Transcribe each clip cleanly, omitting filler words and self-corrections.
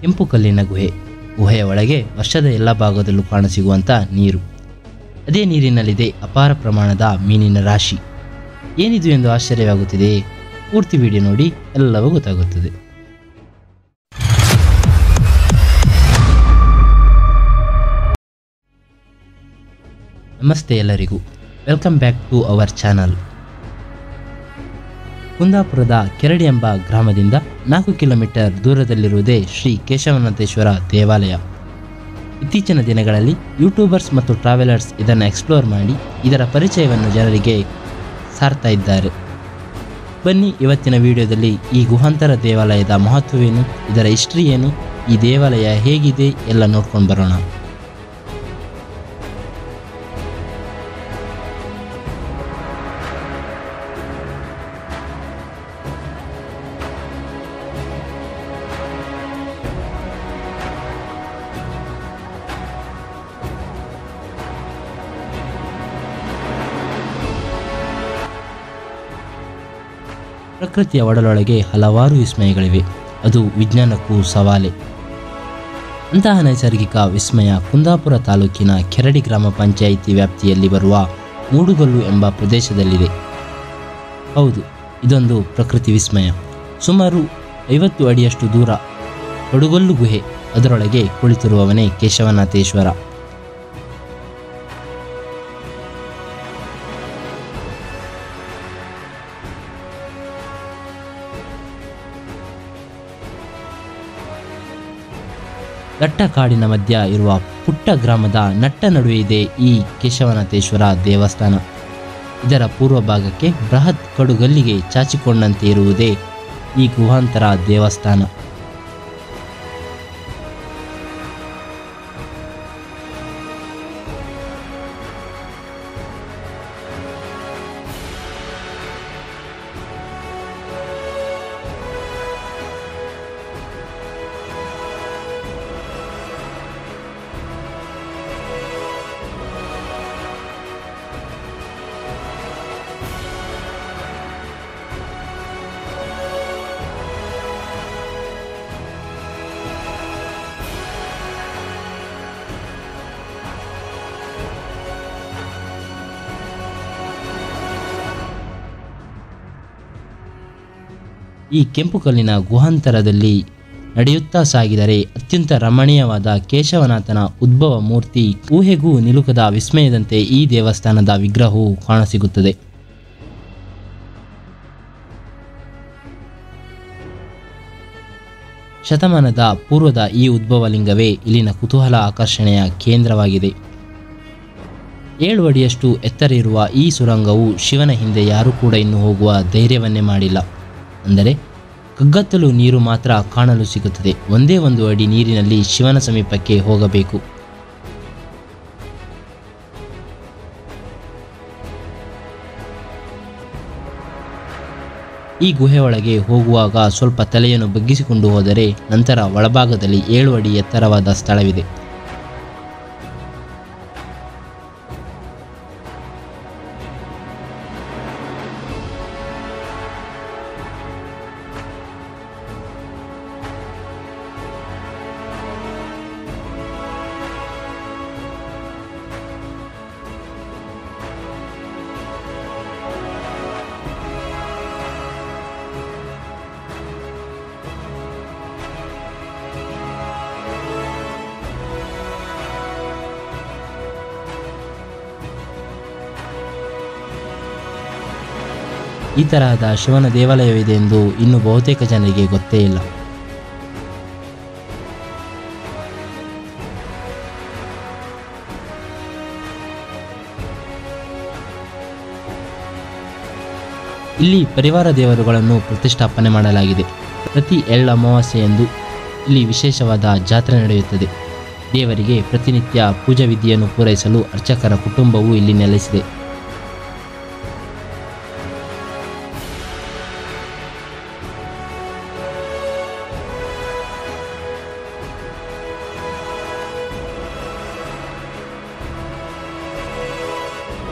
ಕೆಂಪು ಕಲ್ಲಿನ ಗುಹೆಯ ಒಳಗೆ ವರ್ಷದ ಎಲ್ಲ ಭಾಗದಲ್ಲೂ ಕಾಣಸಿಗುವಂಥ ನೀರು. ಅದೇ ನೀರಿನಲ್ಲಿದೆ ಅಪಾರ ಪ್ರಮಾಣದ ಮೀನಿನ ರಾಶಿ. ಏನಿದು ಎಂದು ಆಶ್ಚರ್ಯವಾಗುತ್ತಿದೆ. ಪೂರ್ತಿ ವಿಡಿಯೋ ನೋಡಿ ಎಲ್ಲವೂ ಗೊತ್ತಾಗುತ್ತದೆ. ನಮಸ್ತೆ ಎಲ್ಲರಿಗೂ, welcome back to our channel. ಕುಂದಾಪುರದ ಕೆರಡಿ ಎಂಬ ಗ್ರಾಮದಿಂದ 4 ಕಿಲೋಮೀಟರ್ ದೂರದಲ್ಲಿರುವುದೇ ಶ್ರೀ ಕೇಶವನಾಥೇಶ್ವರ ದೇವಾಲಯ. ಇತ್ತೀಚಿನ ದಿನಗಳಲ್ಲಿ ಯೂಟ್ಯೂಬರ್ಸ್ ಮತ್ತು ಟ್ರಾವೆಲರ್ಸ್ ಇದನ್ನು ಎಕ್ಸ್ಪ್ಲೋರ್ ಮಾಡಿ ಇದರ ಪರಿಚಯವನ್ನು ಜನರಿಗೆ ಸಾರ್ತಾ ಇದ್ದಾರೆ. ಬನ್ನಿ, ಇವತ್ತಿನ ವಿಡಿಯೋದಲ್ಲಿ ಈ ಗುಹಾಂತರ ದೇವಾಲಯದ ಮಹತ್ವವೇನು, ಇದರ ಹಿಸ್ಟ್ರಿ ಏನು, ಈ ದೇವಾಲಯ ಹೇಗಿದೆ ಎಲ್ಲ ನೋಡ್ಕೊಂಡು ಬರೋಣ. ಪ್ರಕೃತಿಯ ಒಡಲೊಳಗೆ ಹಲವಾರು ವಿಸ್ಮಯಗಳಿವೆ. ಅದು ವಿಜ್ಞಾನಕ್ಕೂ ಸವಾಲೆ. ಅಂತಹ ನೈಸರ್ಗಿಕ ವಿಸ್ಮಯ ಕುಂದಾಪುರ ತಾಲೂಕಿನ ಕೆರಡಿ ಗ್ರಾಮ ಪಂಚಾಯಿತಿ ವ್ಯಾಪ್ತಿಯಲ್ಲಿ ಬರುವ ಮೂಡುಗಲ್ಲು ಎಂಬ ಪ್ರದೇಶದಲ್ಲಿದೆ. ಹೌದು, ಇದೊಂದು ಪ್ರಕೃತಿ ವಿಸ್ಮಯ. ಸುಮಾರು 50 ಅಡಿಯಷ್ಟು ದೂರ ಪಡುಗಲ್ಲು ಗುಹೆ, ಅದರೊಳಗೆ ಕುಳಿತಿರುವವನೇ ಕೇಶವನಾಥೇಶ್ವರ. ದಟ್ಟ ಕಾಡಿನ ಮಧ್ಯ ಇರುವ ಪುಟ್ಟ ಗ್ರಾಮದ ನಟ್ಟ ನಡುವೆ ಇದೆ ಈ ಕೇಶವನಾಥೇಶ್ವರ ದೇವಸ್ಥಾನ. ಇದರ ಪೂರ್ವ ಭಾಗಕ್ಕೆ ಬೃಹತ್ ಕಡುಗಲ್ಲಿಗೆ ಚಾಚಿಕೊಂಡಂತೆ ಇರುವುದೇ ಈ ಗುಹಾಂತರ ದೇವಸ್ಥಾನ. ಈ ಕೆಂಪು ಕಲ್ಲಿನ ಗುಹಾಂತರದಲ್ಲಿ ನಡೆಯುತ್ತಾ ಸಾಗಿದರೆ ಅತ್ಯಂತ ರಮಣೀಯವಾದ ಕೇಶವನಾಥನ ಉದ್ಭವ ಮೂರ್ತಿ, ಊಹೆಗೂ ನಿಲುಕದ ವಿಸ್ಮಯದಂತೆ ಈ ದೇವಸ್ಥಾನದ ವಿಗ್ರಹವು ಕಾಣಸಿಗುತ್ತದೆ. ಶತಮಾನದ ಪೂರ್ವದ ಈ ಉದ್ಭವ ಲಿಂಗವೇ ಇಲ್ಲಿನ ಕುತೂಹಲ ಆಕರ್ಷಣೆಯ ಕೇಂದ್ರವಾಗಿದೆ. 7 ಅಡಿಯಷ್ಟು ಎತ್ತರ ಇರುವ ಈ ಸುರಂಗವು ಶಿವನ ಹಿಂದೆ ಯಾರೂ ಕೂಡ ಇನ್ನೂ ಹೋಗುವ ಧೈರ್ಯವನ್ನೇ ಮಾಡಿಲ್ಲ. ಅಂದರೆ ಕಗ್ಗತ್ತಲು ನೀರು ಮಾತ್ರ ಕಾಣಲು ಸಿಗುತ್ತದೆ. ಒಂದೇ 1 ಅಡಿ ನೀರಿನಲ್ಲಿ ಶಿವನ ಸಮೀಪಕ್ಕೆ ಹೋಗಬೇಕು. ಈ ಗುಹೆಯೊಳಗೆ ಹೋಗುವಾಗ ಸ್ವಲ್ಪ ತಲೆಯನ್ನು ಬಗ್ಗಿಸಿಕೊಂಡು ಹೋದರೆ ನಂತರ ಒಳಭಾಗದಲ್ಲಿ 7 ಅಡಿ ಎತ್ತರವಾದ ಸ್ಥಳವಿದೆ. ಈ ತರಹದ ಶಿವನ ದೇವಾಲಯವಿದೆ ಎಂದು ಇನ್ನೂ ಬಹುತೇಕ ಜನರಿಗೆ ಗೊತ್ತೇ ಇಲ್ಲ. ಇಲ್ಲಿ ಪರಿವಾರ ದೇವರುಗಳನ್ನು ಪ್ರತಿಷ್ಠಾಪನೆ ಮಾಡಲಾಗಿದೆ. ಪ್ರತಿ ಎಳ್ಳ ಅಮಾವಾಸ್ಯೆಯಂದು ಇಲ್ಲಿ ವಿಶೇಷವಾದ ಜಾತ್ರೆ ನಡೆಯುತ್ತದೆ. ದೇವರಿಗೆ ಪ್ರತಿನಿತ್ಯ ಪೂಜಾ ವಿಧಿಯನ್ನು ಪೂರೈಸಲು ಅರ್ಚಕರ ಕುಟುಂಬವು ಇಲ್ಲಿ ನೆಲೆಸಿದೆ.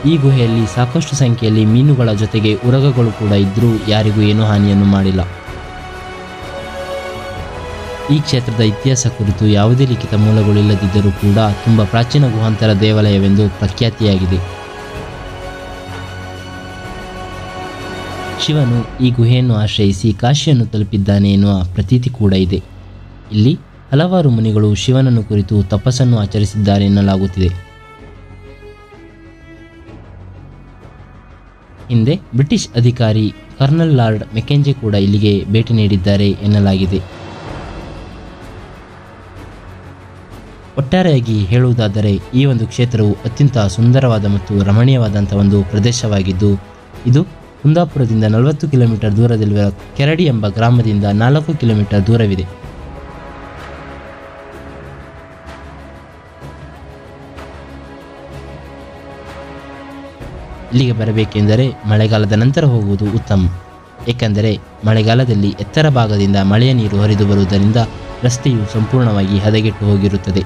ಈ ಗುಹೆಯಲ್ಲಿ ಸಾಕಷ್ಟು ಸಂಖ್ಯೆಯಲ್ಲಿ ಮೀನುಗಳ ಜೊತೆಗೆ ಉರಗಗಳು ಕೂಡ ಇದ್ದರೂ ಯಾರಿಗೂ ಏನೂ ಹಾನಿಯನ್ನು ಮಾಡಿಲ್ಲ. ಈ ಕ್ಷೇತ್ರದ ಇತಿಹಾಸ ಕುರಿತು ಯಾವುದೇ ಲಿಖಿತ ಮೂಲಗಳಿಲ್ಲದಿದ್ದರೂ ಕೂಡ ತುಂಬ ಪ್ರಾಚೀನ ಗುಹಾಂತರ ದೇವಾಲಯವೆಂದು ಪ್ರಖ್ಯಾತಿಯಾಗಿದೆ. ಶಿವನು ಈ ಗುಹೆಯನ್ನು ಆಶ್ರಯಿಸಿ ಕಾಶಿಯನ್ನು ತಲುಪಿದ್ದಾನೆ ಎನ್ನುವ ಪ್ರತೀತಿ ಕೂಡ ಇದೆ. ಇಲ್ಲಿ ಹಲವಾರು ಮುನಿಗಳು ಶಿವನನ್ನು ಕುರಿತು ತಪಸ್ಸನ್ನು ಆಚರಿಸಿದ್ದಾರೆ ಎನ್ನಲಾಗುತ್ತಿದೆ. ಹಿಂದೆ ಬ್ರಿಟಿಷ್ ಅಧಿಕಾರಿ ಕರ್ನಲ್ ಲಾರ್ಡ್ ಮೆಕೆಂಜೆ ಕೂಡ ಇಲ್ಲಿಗೆ ಭೇಟಿ ನೀಡಿದ್ದಾರೆ ಎನ್ನಲಾಗಿದೆ. ಒಟ್ಟಾರೆಯಾಗಿ ಹೇಳುವುದಾದರೆ ಈ ಒಂದು ಕ್ಷೇತ್ರವು ಅತ್ಯಂತ ಸುಂದರವಾದ ಮತ್ತು ರಮಣೀಯವಾದಂಥ ಒಂದು ಪ್ರದೇಶವಾಗಿದ್ದು, ಇದು ಕುಂದಾಪುರದಿಂದ 40 ಕಿಲೋಮೀಟರ್ ದೂರದಲ್ಲಿರುವ ಕೆರಡಿ ಎಂಬ ಗ್ರಾಮದಿಂದ 4 ಕಿಲೋಮೀಟರ್ ದೂರವಿದೆ. ಇಲ್ಲಿಗೆ ಬರಬೇಕೆಂದರೆ ಮಳೆಗಾಲದ ನಂತರ ಹೋಗುವುದು ಉತ್ತಮ. ಏಕೆಂದರೆ ಮಳೆಗಾಲದಲ್ಲಿ ಎತ್ತರ ಭಾಗದಿಂದ ಮಳೆಯ ನೀರು ಹರಿದು ಬರುವುದರಿಂದ ರಸ್ತೆಯು ಸಂಪೂರ್ಣವಾಗಿ ಹದಗೆಟ್ಟು ಹೋಗಿರುತ್ತದೆ.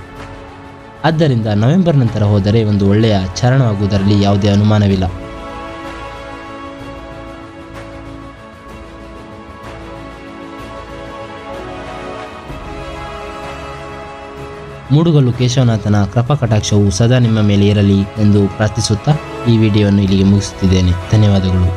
ಆದ್ದರಿಂದ ನವೆಂಬರ್ ನಂತರ ಹೋದರೆ ಒಂದು ಒಳ್ಳೆಯ ಚಾರಣವಾಗುವುದರಲ್ಲಿ ಯಾವುದೇ ಅನುಮಾನವಿಲ್ಲ. ಮೂಡುಗಲ್ಲು ಕೇಶವನಾಥನ ಕೃಪಾ ಕಟಾಕ್ಷವು ಸದಾ ನಿಮ್ಮ ಮೇಲೆ ಇರಲಿ ಎಂದು ಪ್ರಾರ್ಥಿಸುತ್ತಾ ಈ ವಿಡಿಯೋವನ್ನು ಇಲ್ಲಿಗೆ ಮುಗಿಸುತ್ತಿದ್ದೇನೆ. ಧನ್ಯವಾದಗಳು.